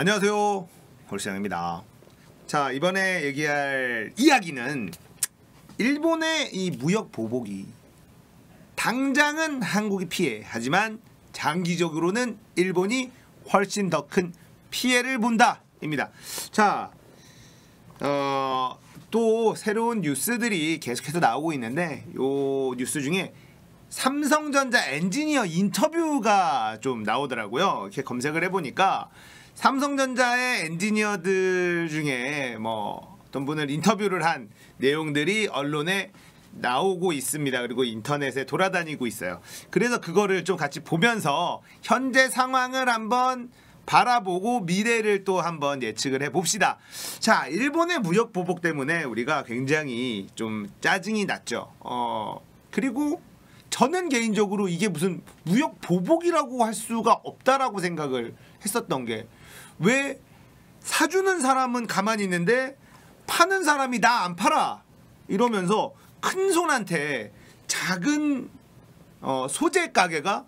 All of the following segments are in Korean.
안녕하세요, 골시장입니다. 자, 이번에 얘기할 이야기는 일본의 이 무역 보복이 당장은 한국이 피해, 하지만 장기적으로는 일본이 훨씬 더 큰 피해를 본다 입니다. 자, 또 새로운 뉴스들이 계속해서 나오고 있는데, 요 뉴스 중에 삼성전자 엔지니어 인터뷰가 좀 나오더라고요. 이렇게 검색을 해보니까 삼성전자의 엔지니어들 중에 뭐 어떤 분을 인터뷰를 한 내용들이 언론에 나오고 있습니다. 그리고 인터넷에 돌아다니고 있어요. 그래서 그거를 좀 같이 보면서 현재 상황을 한번 바라보고 미래를 또 한번 예측을 해봅시다. 자, 일본의 무역 보복 때문에 우리가 굉장히 좀 짜증이 났죠. 그리고 저는 개인적으로 이게 무슨 무역 보복이라고 할 수가 없다라고 생각을 했었던 게, 왜 사주는 사람은 가만히 있는데 파는 사람이 나 안 팔아 이러면서 큰 손한테 작은 소재 가게가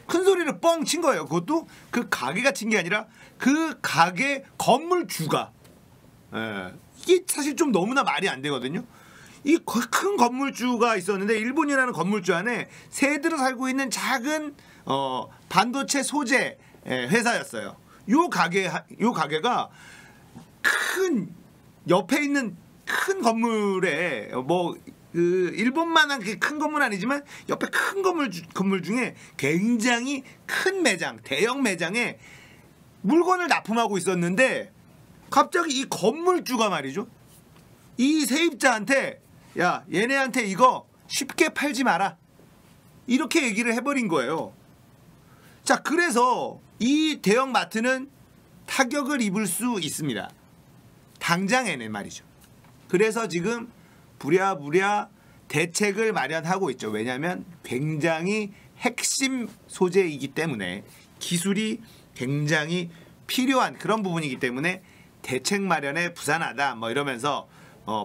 큰 소리를 뻥 친 거예요. 그것도 그 가게가 친 게 아니라 그 가게 건물주가. 이게 사실 좀 너무나 말이 안 되거든요. 이 큰 건물주가 있었는데, 일본이라는 건물주 안에 새들을 살고 있는 작은 반도체 소재 회사였어요. 요 가게가 큰 옆에 있는 큰 건물에 그 일본만한 큰 건물 아니지만 옆에 큰 건물 중에 굉장히 큰 매장, 대형 매장에 물건을 납품하고 있었는데, 갑자기 이 건물주가 말이죠, 이 세입자한테 야, 얘네한테 이거 쉽게 팔지 마라 이렇게 얘기를 해버린 거예요. 자, 그래서 이 대형 마트는 타격을 입을 수 있습니다. 당장에는 말이죠. 그래서 지금 부랴부랴 대책을 마련하고 있죠. 왜냐하면 굉장히 핵심 소재이기 때문에, 기술이 굉장히 필요한 그런 부분이기 때문에 대책 마련에 부산하다 뭐 이러면서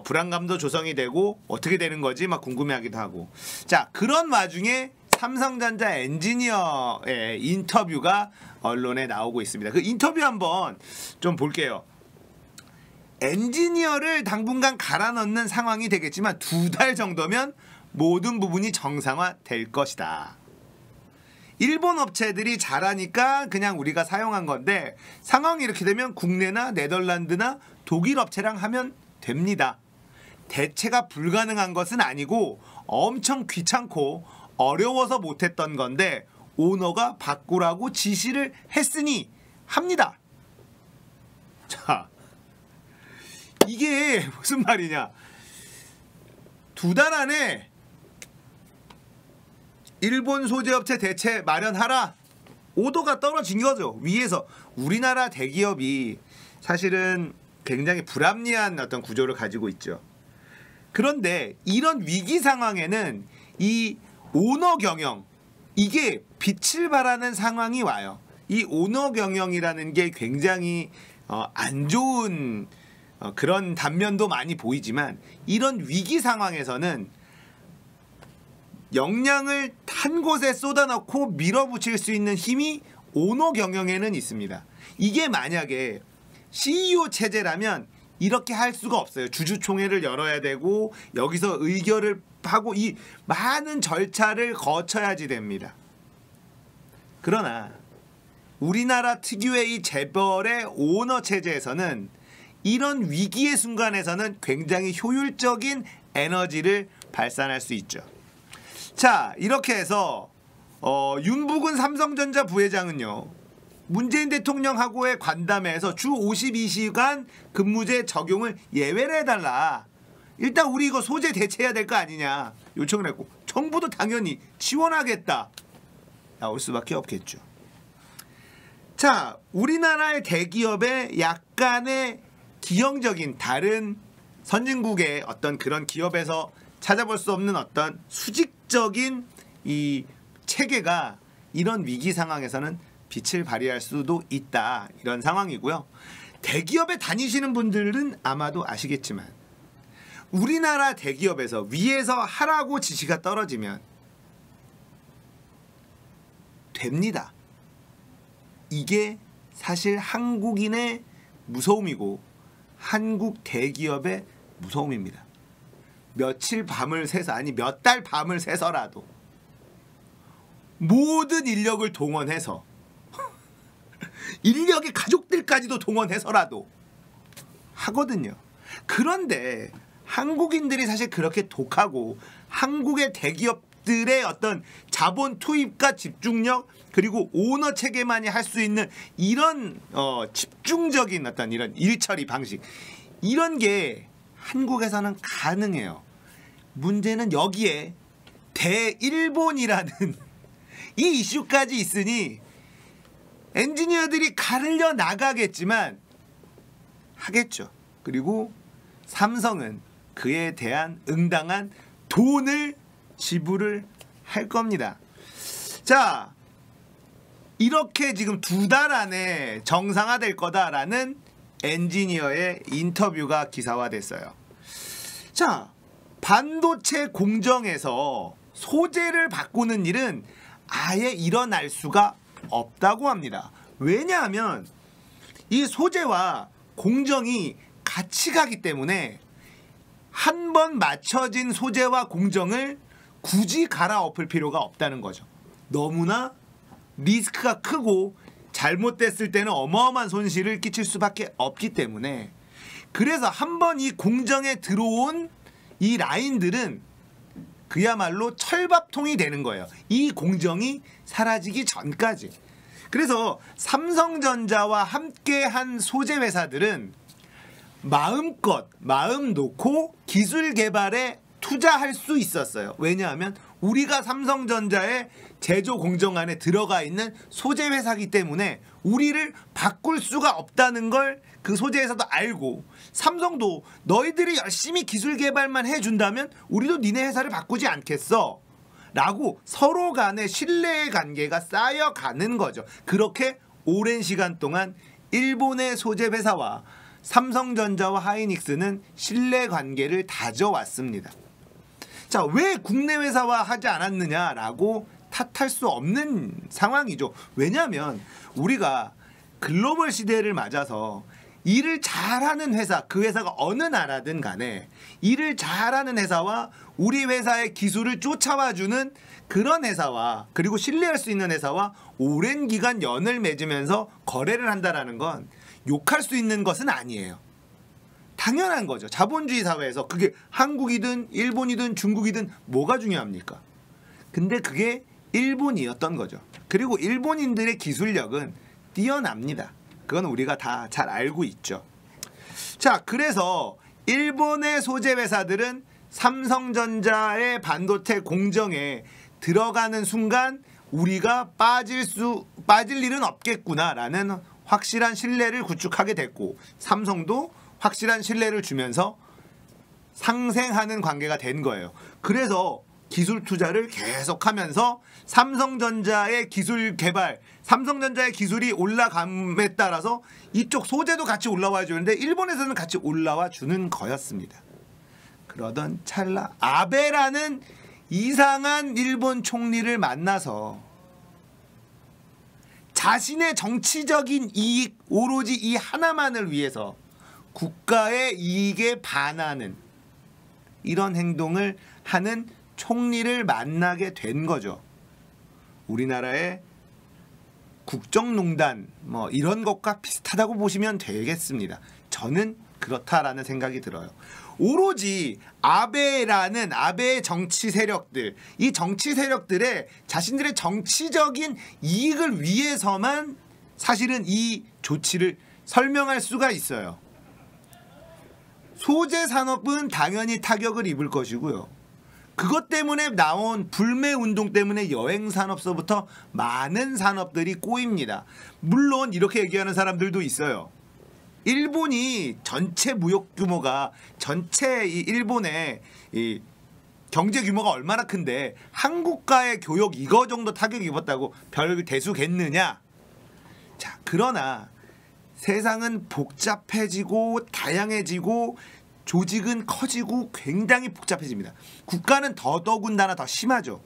불안감도 조성이 되고 어떻게 되는 거지 막 궁금해하기도 하고. 자, 그런 와중에 삼성전자 엔지니어의 인터뷰가 언론에 나오고 있습니다. 그 인터뷰 한번 좀 볼게요. 엔지니어를 당분간 갈아 넣는 상황이 되겠지만 2달 정도면 모든 부분이 정상화될 것이다. 일본 업체들이 잘하니까 그냥 우리가 사용한 건데, 상황이 이렇게 되면 국내나 네덜란드나 독일 업체랑 하면 됩니다. 대체가 불가능한 것은 아니고 엄청 귀찮고 어려워서 못했던 건데 오너가 바꾸라고 지시를 했으니 합니다. 자, 이게 무슨 말이냐. 2달 안에 일본 소재업체 대체 마련하라, 오더가 떨어진 거죠. 위에서. 우리나라 대기업이 사실은 굉장히 불합리한 어떤 구조를 가지고 있죠. 그런데 이런 위기 상황에는 이 오너 경영, 이게 빛을 발하는 상황이 와요. 이 오너 경영이라는 게 굉장히 안 좋은 그런 단면도 많이 보이지만, 이런 위기 상황에서는 역량을 한 곳에 쏟아넣고 밀어붙일 수 있는 힘이 오너 경영에는 있습니다. 이게 만약에 CEO 체제라면 이렇게 할 수가 없어요. 주주총회를 열어야 되고 여기서 의결을 하고 이 많은 절차를 거쳐야지 됩니다. 그러나 우리나라 특유의 이 재벌의 오너 체제에서는 이런 위기의 순간에서는 굉장히 효율적인 에너지를 발산할 수 있죠. 자, 이렇게 해서 윤북은 삼성전자 부회장은요, 문재인 대통령하고의 관담회에서 주 52시간 근무제 적용을 예외를 해달라, 일단 우리 이거 소재 대체해야 될 거 아니냐 요청을 했고, 정부도 당연히 지원하겠다 나올 수밖에 없겠죠. 자, 우리나라의 대기업의 약간의 기형적인, 다른 선진국의 어떤 그런 기업에서 찾아볼 수 없는 어떤 수직적인 이 체계가 이런 위기 상황에서는 빛을 발휘할 수도 있다, 이런 상황이고요. 대기업에 다니시는 분들은 아마도 아시겠지만, 우리나라 대기업에서 위에서 하라고 지시가 떨어지면 됩니다. 이게 사실 한국인의 무서움이고 한국 대기업의 무서움입니다. 며칠 밤을 새서, 아니 몇 달 밤을 새서라도 모든 인력을 동원해서 인력의 가족들까지도 동원해서라도 하거든요. 그런데 한국인들이 사실 그렇게 독하고 한국의 대기업들의 어떤 자본 투입과 집중력 그리고 오너 체계만이 할 수 있는 이런 집중적인 어떤 이런 일처리 방식, 이런 게 한국에서는 가능해요. 문제는 여기에 대일본이라는 이 이슈까지 있으니 엔지니어들이 가르려 나가겠지만 하겠죠. 그리고 삼성은 그에 대한 응당한 돈을 지불을 할 겁니다. 자, 이렇게 지금 2달 안에 정상화될 거다라는 엔지니어의 인터뷰가 기사화됐어요. 자, 반도체 공정에서 소재를 바꾸는 일은 아예 일어날 수가 없다고 합니다. 왜냐하면 이 소재와 공정이 같이 가기 때문에 한 번 맞춰진 소재와 공정을 굳이 갈아엎을 필요가 없다는 거죠. 너무나 리스크가 크고 잘못됐을 때는 어마어마한 손실을 끼칠 수밖에 없기 때문에, 그래서 한 번 이 공정에 들어온 이 라인들은 그야말로 철밥통이 되는 거예요. 이 공정이 사라지기 전까지. 그래서 삼성전자와 함께한 소재 회사들은 마음껏 마음 놓고 기술 개발에 투자할 수 있었어요. 왜냐하면 우리가 삼성전자의 제조 공정 안에 들어가 있는 소재 회사이기 때문에 우리를 바꿀 수가 없다는 걸 그 소재 회사도 알고, 삼성도 너희들이 열심히 기술 개발만 해준다면 우리도 니네 회사를 바꾸지 않겠어 라고 서로 간의 신뢰의 관계가 쌓여가는 거죠. 그렇게 오랜 시간 동안 일본의 소재 회사와 삼성전자와 하이닉스는 신뢰 관계를 다져왔습니다. 자, 왜 국내 회사와 하지 않았느냐라고 탓할 수 없는 상황이죠. 왜냐하면 우리가 글로벌 시대를 맞아서 일을 잘하는 회사, 그 회사가 어느 나라든 간에 일을 잘하는 회사와 우리 회사의 기술을 쫓아와주는 그런 회사와, 그리고 신뢰할 수 있는 회사와 오랜 기간 연을 맺으면서 거래를 한다라는 건 욕할 수 있는 것은 아니에요. 당연한 거죠. 자본주의 사회에서 그게 한국이든 일본이든 중국이든 뭐가 중요합니까? 근데 그게 일본이었던 거죠. 그리고 일본인들의 기술력은 뛰어납니다. 그건 우리가 다 잘 알고 있죠. 자, 그래서 일본의 소재 회사들은 삼성전자의 반도체 공정에 들어가는 순간 우리가 빠질 일은 없겠구나라는 확실한 신뢰를 구축하게 됐고, 삼성도 확실한 신뢰를 주면서 상생하는 관계가 된 거예요. 그래서 기술 투자를 계속하면서 삼성전자의 기술 개발, 삼성전자의 기술이 올라감에 따라서 이쪽 소재도 같이 올라와 주는데 일본에서는 같이 올라와 주는 거였습니다. 그러던 찰나 아베라는 이상한 일본 총리를 만나서 자신의 정치적인 이익, 오로지 이 하나만을 위해서 국가의 이익에 반하는 이런 행동을 하는 총리를 만나게 된 거죠. 우리나라의 국정농단 뭐 이런 것과 비슷하다고 보시면 되겠습니다. 저는 그렇다라는 생각이 들어요. 오로지 아베라는 아베의 정치 세력들, 이 정치 세력들의 자신들의 정치적인 이익을 위해서만 사실은 이 조치를 설명할 수가 있어요. 소재 산업은 당연히 타격을 입을 것이고요. 그것 때문에 나온 불매운동 때문에 여행산업서부터 많은 산업들이 꼬입니다. 물론 이렇게 얘기하는 사람들도 있어요. 일본이 전체 무역 규모가, 전체 이 일본의 이 경제 규모가 얼마나 큰데 한국과의 교역 이거 정도 타격이 입었다고 별 대수겠느냐? 자, 그러나 세상은 복잡해지고 다양해지고 조직은 커지고 굉장히 복잡해집니다. 국가는 더더군다나 더 심하죠.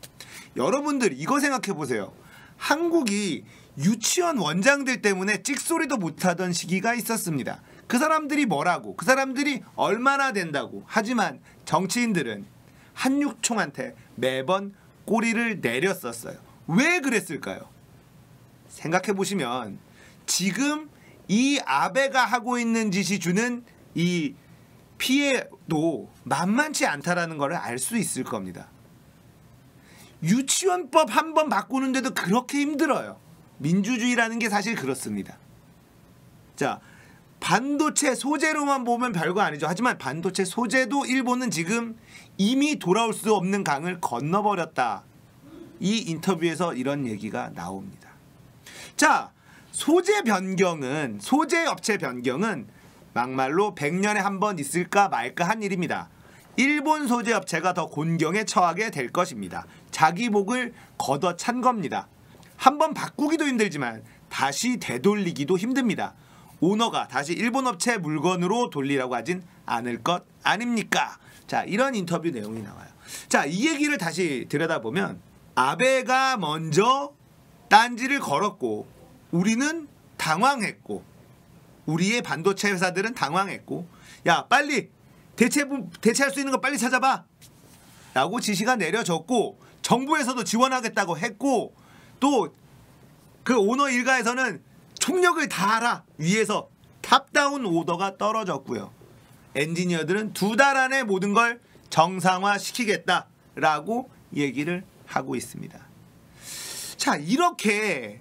여러분들 이거 생각해 보세요. 한국이 유치원 원장들 때문에 찍소리도 못하던 시기가 있었습니다. 그 사람들이 뭐라고, 그 사람들이 얼마나 된다고. 하지만 정치인들은 한육총한테 매번 꼬리를 내렸었어요. 왜 그랬을까요? 생각해보시면 지금 이 아베가 하고 있는 짓이 주는 이 피해도 만만치 않다라는 걸 알 수 있을 겁니다. 유치원법 한 번 바꾸는데도 그렇게 힘들어요. 민주주의라는 게 사실 그렇습니다. 자, 반도체 소재로만 보면 별거 아니죠. 하지만 반도체 소재도 일본은 지금 이미 돌아올 수 없는 강을 건너버렸다. 이 인터뷰에서 이런 얘기가 나옵니다. 자, 소재 업체 변경은 막말로 100년에 한 번 있을까 말까 한 일입니다. 일본 소재 업체가 더 곤경에 처하게 될 것입니다. 자기 목을 걷어찬 겁니다. 한번 바꾸기도 힘들지만 다시 되돌리기도 힘듭니다. 오너가 다시 일본 업체 물건으로 돌리라고 하진 않을 것 아닙니까? 자, 이런 인터뷰 내용이 나와요. 자, 이 얘기를 다시 들여다보면 아베가 먼저 딴지를 걸었고 우리는 당황했고 우리의 반도체 회사들은 당황했고 야 빨리 대체할 수 있는 거 빨리 찾아봐 라고 지시가 내려졌고 정부에서도 지원하겠다고 했고 또 그 오너 일가에서는 총력을 다하라 위에서 탑다운 오더가 떨어졌고요. 엔지니어들은 2달 안에 모든 걸 정상화시키겠다라고 얘기를 하고 있습니다. 자, 이렇게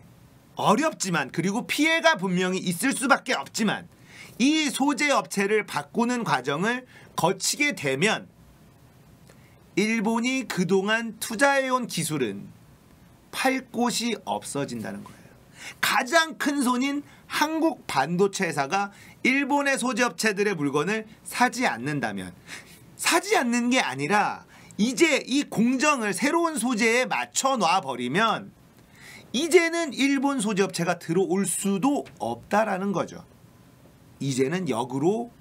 어렵지만 그리고 피해가 분명히 있을 수밖에 없지만 이 소재 업체를 바꾸는 과정을 거치게 되면 일본이 그동안 투자해온 기술은 팔 곳이 없어진다는 거예요. 가장 큰 손인 한국 반도체 회사가 일본의 소재 업체들의 물건을 사지 않는다면 사지 않는 게 아니라 이제 이 공정을 새로운 소재에 맞춰 놔버리면 이제는 일본 소재 업체가 들어올 수도 없다라는 거죠. 이제는 역으로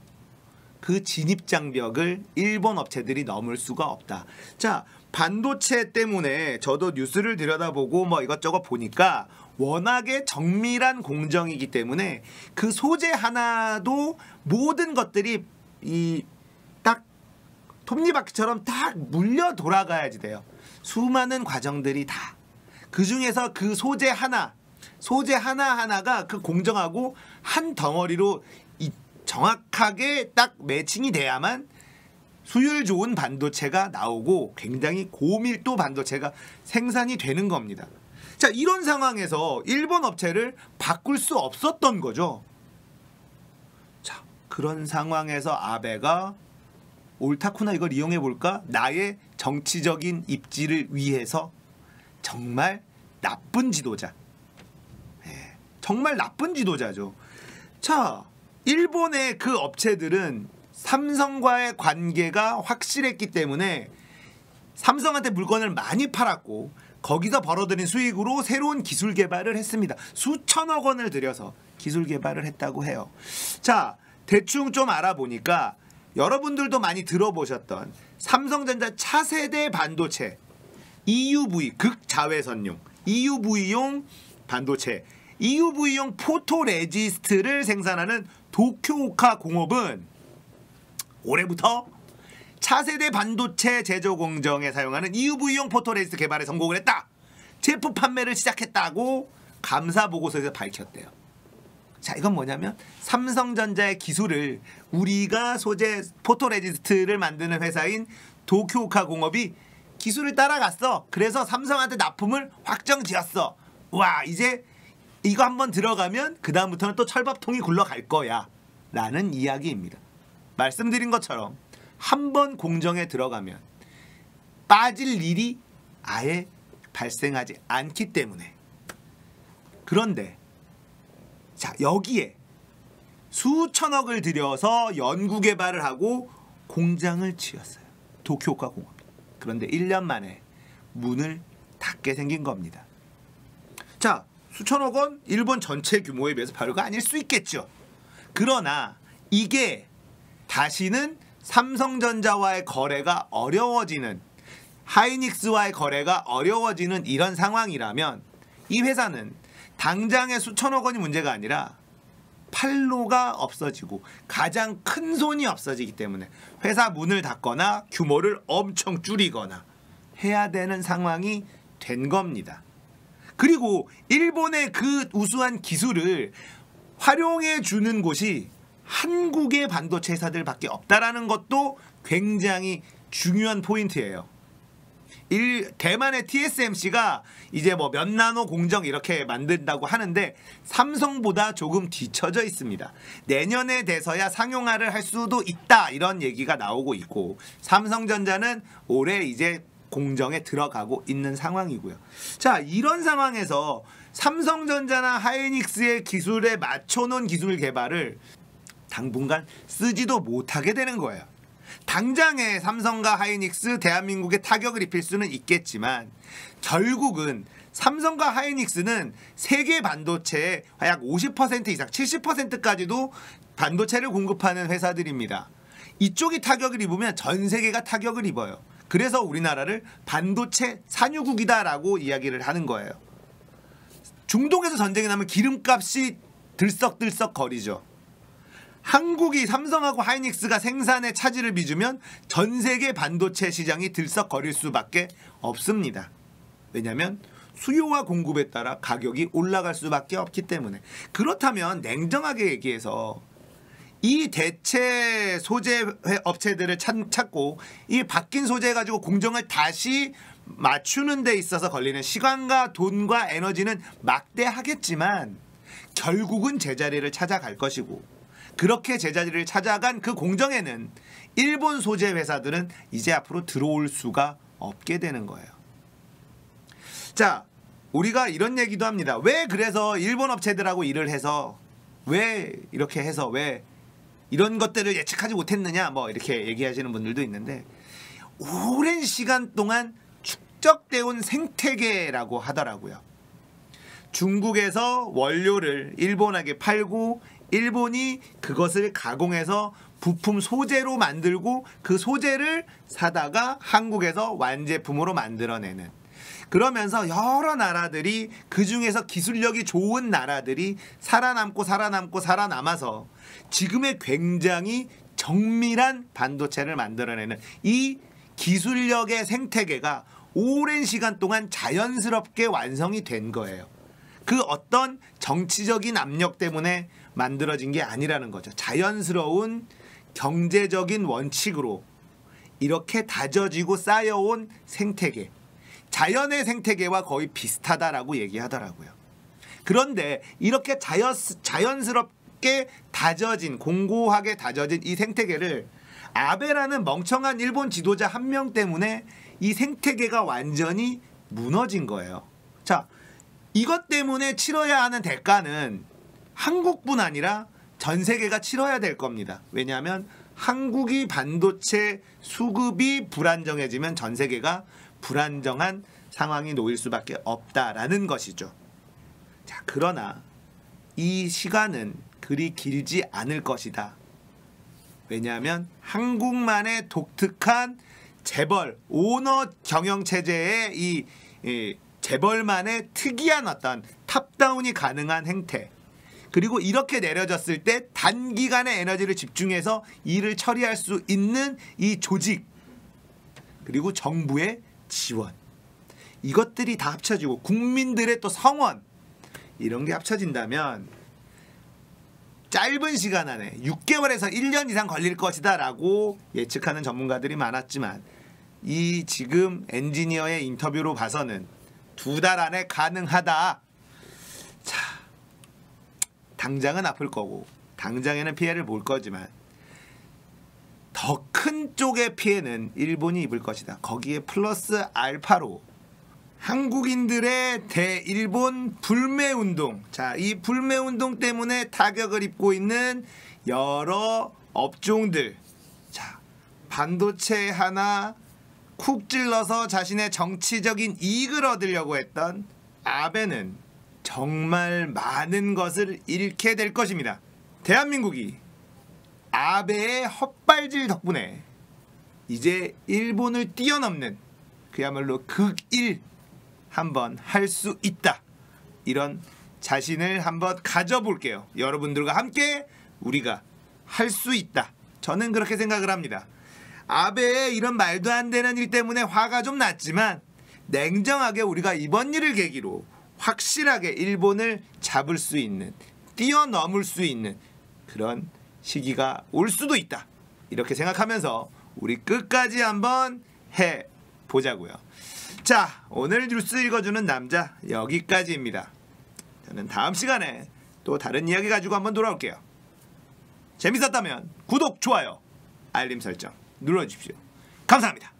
그 진입장벽을 일본 업체들이 넘을 수가 없다. 자, 반도체 때문에 저도 뉴스를 들여다보고 뭐 이것저것 보니까 워낙에 정밀한 공정이기 때문에 그 소재 하나도 모든 것들이 이 딱 톱니바퀴처럼 딱 물려 돌아가야지 돼요. 수많은 과정들이 다. 그 중에서 그 소재 하나하나가 그 공정하고 한 덩어리로 정확하게 딱 매칭이 돼야만 수율 좋은 반도체가 나오고 굉장히 고밀도 반도체가 생산이 되는 겁니다. 자, 이런 상황에서 일본 업체를 바꿀 수 없었던 거죠. 자, 그런 상황에서 아베가 옳다구나 이걸 이용해 볼까? 나의 정치적인 입지를 위해서 정말 나쁜 지도자. 정말 나쁜 지도자죠. 자, 일본의 그 업체들은 삼성과의 관계가 확실했기 때문에 삼성한테 물건을 많이 팔았고 거기서 벌어들인 수익으로 새로운 기술 개발을 했습니다. 수천억 원을 들여서 기술 개발을 했다고 해요. 자, 대충 좀 알아보니까 여러분들도 많이 들어보셨던 삼성전자 차세대 반도체 EUV 극자외선용 EUV용 반도체 EUV용 포토레지스트를 생산하는 도쿄오카 공업은 올해부터 차세대 반도체 제조 공정에 사용하는 EUV용 포토레지스트 개발에 성공을 했다. 제품 판매를 시작했다고 감사 보고서에서 밝혔대요. 자, 이건 뭐냐면 삼성전자의 기술을 우리가 소재 포토레지스트를 만드는 회사인 도쿄오카 공업이 기술을 따라갔어. 그래서 삼성한테 납품을 확정지었어. 와, 이제 이거 한번 들어가면 그 다음부터는 또 철밥통이 굴러갈 거야 라는 이야기입니다. 말씀드린 것처럼 한번 공정에 들어가면 빠질 일이 아예 발생하지 않기 때문에. 그런데 자, 여기에 수천억을 들여서 연구개발을 하고 공장을 지었어요. 도쿄오카 공업이. 그런데 1년 만에 문을 닫게 생긴 겁니다. 자, 수천억 원 일본 전체 규모에 비해서 별거 아닐 수 있겠죠. 그러나 이게 다시는 삼성전자와의 거래가 어려워지는, 하이닉스와의 거래가 어려워지는 이런 상황이라면 이 회사는 당장의 수천억 원이 문제가 아니라 판로가 없어지고 가장 큰 손이 없어지기 때문에 회사 문을 닫거나 규모를 엄청 줄이거나 해야 되는 상황이 된 겁니다. 그리고 일본의 그 우수한 기술을 활용해 주는 곳이 한국의 반도체 회사들밖에 없다라는 것도 굉장히 중요한 포인트예요. 대만의 TSMC가 이제 뭐 몇 나노 공정 이렇게 만든다고 하는데 삼성보다 조금 뒤처져 있습니다. 내년에 돼서야 상용화를 할 수도 있다 이런 얘기가 나오고 있고, 삼성전자는 올해 이제 공정에 들어가고 있는 상황이고요. 자, 이런 상황에서 삼성전자나 하이닉스의 기술에 맞춰놓은 기술 개발을 당분간 쓰지도 못하게 되는 거예요. 당장에 삼성과 하이닉스 대한민국에 타격을 입힐 수는 있겠지만 결국은 삼성과 하이닉스는 세계 반도체의 약 50% 이상 70%까지도 반도체를 공급하는 회사들입니다. 이쪽이 타격을 입으면 전 세계가 타격을 입어요. 그래서 우리나라를 반도체 산유국이다라고 이야기를 하는 거예요. 중동에서 전쟁이 나면 기름값이 들썩들썩 거리죠. 한국이 삼성하고 하이닉스가 생산에 차질을 빚으면 전 세계 반도체 시장이 들썩거릴 수밖에 없습니다. 왜냐하면 수요와 공급에 따라 가격이 올라갈 수밖에 없기 때문에. 그렇다면 냉정하게 얘기해서 이 대체 소재 업체들을 찾고 이 바뀐 소재 가지고 공정을 다시 맞추는 데 있어서 걸리는 시간과 돈과 에너지는 막대하겠지만 결국은 제자리를 찾아갈 것이고, 그렇게 제자리를 찾아간 그 공정에는 일본 소재 회사들은 이제 앞으로 들어올 수가 없게 되는 거예요. 자, 우리가 이런 얘기도 합니다. 왜 그래서 일본 업체들하고 일을 해서 왜 이렇게 해서 왜 이런 것들을 예측하지 못했느냐 뭐 이렇게 얘기하시는 분들도 있는데, 오랜 시간 동안 축적되어 온 생태계라고 하더라고요. 중국에서 원료를 일본에게 팔고 일본이 그것을 가공해서 부품 소재로 만들고 그 소재를 사다가 한국에서 완제품으로 만들어내는, 그러면서 여러 나라들이 그 중에서 기술력이 좋은 나라들이 살아남아서 지금의 굉장히 정밀한 반도체를 만들어내는 이 기술력의 생태계가 오랜 시간 동안 자연스럽게 완성이 된 거예요. 그 어떤 정치적인 압력 때문에 만들어진 게 아니라는 거죠. 자연스러운 경제적인 원칙으로 이렇게 다져지고 쌓여온 생태계, 자연의 생태계와 거의 비슷하다라고 얘기하더라고요. 그런데 이렇게 자연스럽게 다져진, 공고하게 다져진 이 생태계를 아베라는 멍청한 일본 지도자 한 명 때문에 이 생태계가 완전히 무너진 거예요. 자, 이것 때문에 치러야 하는 대가는 한국뿐 아니라 전 세계가 치러야 될 겁니다. 왜냐하면 한국이 반도체 수급이 불안정해지면 전 세계가 불안정한 상황이 놓일 수밖에 없다라는 것이죠. 자, 그러나 이 시간은 그리 길지 않을 것이다. 왜냐하면 한국만의 독특한 재벌, 오너 경영체제의 이 재벌만의 특이한 어떤 탑다운이 가능한 행태, 그리고 이렇게 내려졌을 때 단기간에 에너지를 집중해서 일을 처리할 수 있는 이 조직, 그리고 정부의 지원, 이것들이 다 합쳐지고 국민들의 또 성원, 이런 게 합쳐진다면 짧은 시간 안에 6개월에서 1년 이상 걸릴 것이다 라고 예측하는 전문가들이 많았지만, 이 지금 엔지니어의 인터뷰로 봐서는 2달 안에 가능하다. 자, 당장은 아플 거고 당장에는 피해를 볼 거지만 더 큰 쪽의 피해는 일본이 입을 것이다. 거기에 플러스 알파로 한국인들의 대일본 불매운동, 자, 이 불매운동 때문에 타격을 입고 있는 여러 업종들, 자, 반도체 하나 쿡 찔러서 자신의 정치적인 이익을 얻으려고 했던 아베는 정말 많은 것을 잃게 될 것입니다. 대한민국이 아베의 헛발질 덕분에 이제 일본을 뛰어넘는 그야말로 극일 한번 할 수 있다, 이런 자신을 한번 가져볼게요. 여러분들과 함께 우리가 할 수 있다. 저는 그렇게 생각을 합니다. 아베의 이런 말도 안 되는 일 때문에 화가 좀 났지만 냉정하게 우리가 이번 일을 계기로 확실하게 일본을 잡을 수 있는, 뛰어넘을 수 있는 그런 시기가 올 수도 있다. 이렇게 생각하면서 우리 끝까지 한번 해보자고요. 자, 오늘 뉴스 읽어주는 남자 여기까지입니다. 저는 다음 시간에 또 다른 이야기 가지고 한번 돌아올게요. 재밌었다면 구독, 좋아요, 알림 설정 눌러주십시오. 감사합니다.